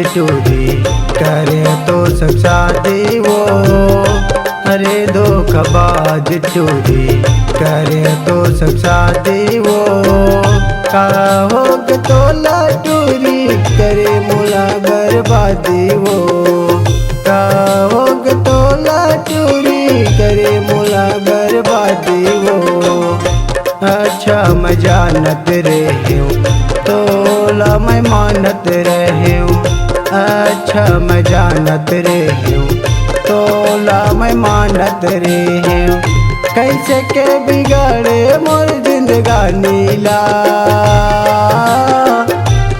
चोरी करे तो सब शादी वो। अरे धोखाबाज चोरी करे तो सब शादी वो। का हो के तोला चोरी करे मोला बर्बादी वो। का हो के तोला चोरी करे मोला बर्बादी वो। अच्छा मैं जानत रहे हूँ तोला मैं मानत रहे हूँ। अच्छा मैं जानत रहे हूँ तोला मैं मानत रहे हूँ। कैसे के बिगाड़े मोर जिंदगानी ला।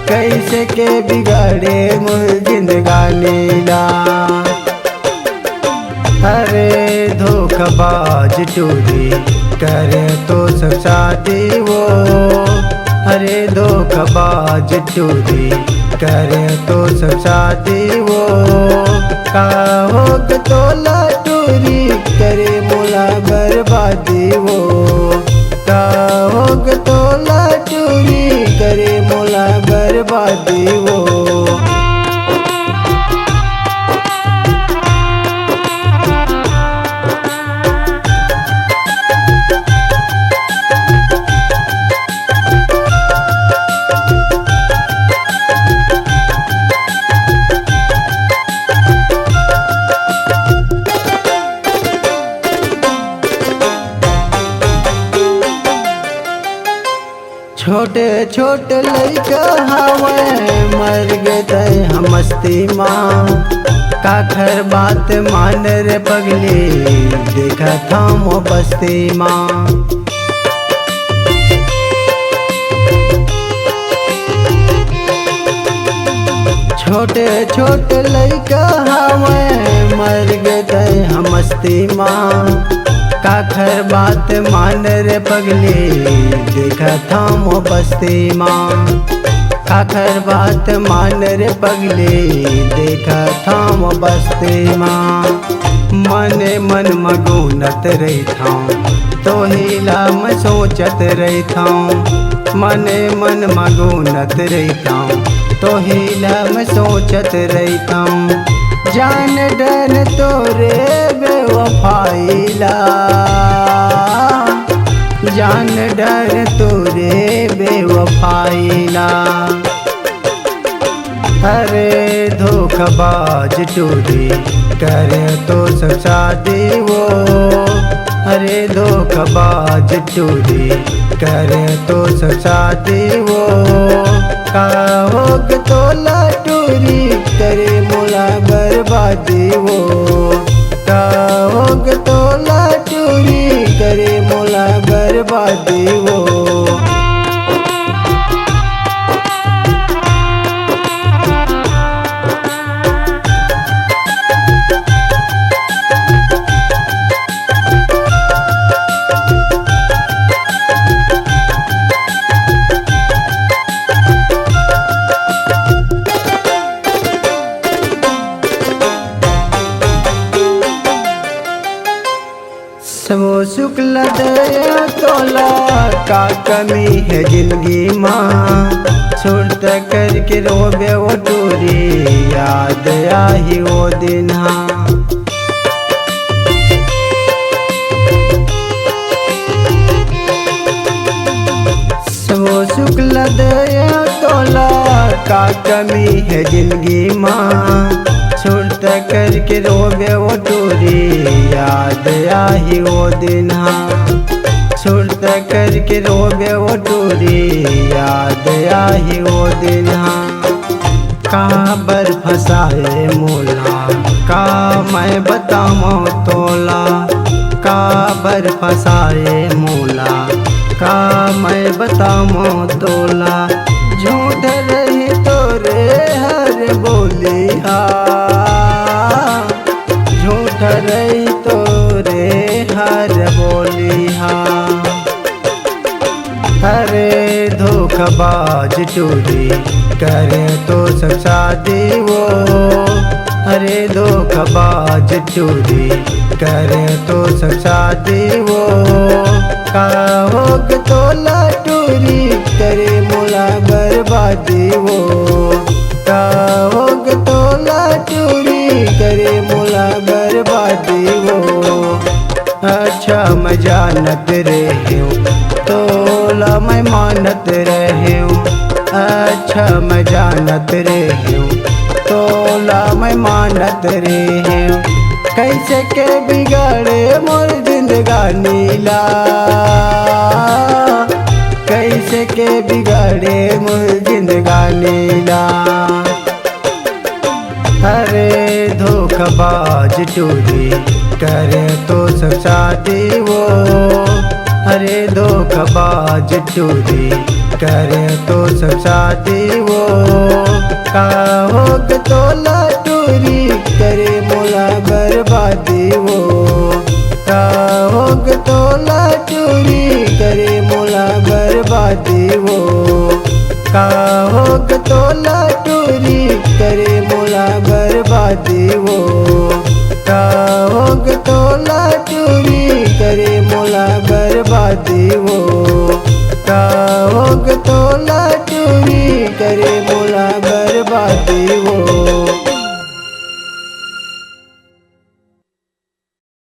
कैसे के बिगाड़े मोर जिंदगानी ला। अरे धोखाबाज चोरी करे तो सब शादी वो। अरे धोखाबाज चोरी करे तो सब शादी वो। का हो के तोला चोरी करे मोला बर्बादी वो। का हो के तोला चोरी करे मोला बर्बादी वो। छोटे छोटे लइका हवे मर गए हम मस्ती माँ। काखर बात मान रे पगली देखा था मो बस्ती माँ। छोटे छोटे लइका हवे मर गए हम मस्ती माँ। काखर बात मान रे पगली देखा था मो बस्ती माँ। काखर बात मान रे पगली देखा था मो बस्ती माँ। मने मन मगुनत रही था तो हिला मैं सोचत रही था। मने मन मगुनत रही था तो हिला मैं सोचत रही था। जान डर तोरे बेवफाईला। जान डर तोरे बेवफाईला। अरे धोखाबाज चोरी करे तो सब शादी वो। अरे धोखाबाज चोरी करे तो सब शादी वो। का हो के तोला चोरी करे मोला बर्बादी वो। का हो के तोला चोरी करे मोला बर्बादी वो। वो शुक्ल दया तोला का कमी है जिंदगी माँ। छोड़ करके रोबे वो टूरी याद आई वो दिन हाँ। वो शुक्ल दया तोला का कमी है जिंदगी माँ। छोड़ करके रोबे वो टूरी याद आई वो दिन हाँ। छोड़ करके रोबे वो टूरी याद आई वो दिन हाँ। कहाँ बर फसाए मोला का मैं बताऊँ तोला। कहाँ बर फसाए मोला का मैं बताऊँ तोला। झूठ रही तोरे हर बोली झूठ रही तोरे हर बोली हाँ। अरे धोखाबाज चोरी करे तो सब शादी वो। अरे धोखाबाज चोरी करे तो सब शादी वो। का हो के तोला चोरी करे मोला बर्बादी वो। का हो के मैं जानत रहे तोला मैं मानत रहे अच्छा मैं जानत रहे तोला मैं मानत रहे कैसे के बिगाड़े मोर जिंदगानी ला कैसे के बिगाड़े मोर जिंदगानी ला अरे धोखाबाज चोरी करे तो सब शादी वो अरे धोखाबाज चोरी करे तो सब शादी वो का होग तोला चोरी करे मोला बर्बादी वो का होग तोला चोरी करे मोला बर्बादी वो का होग तोला चोरी करे मोला बर्बादी वो का होग तोला चोरी करे मोला बर्बादी वो का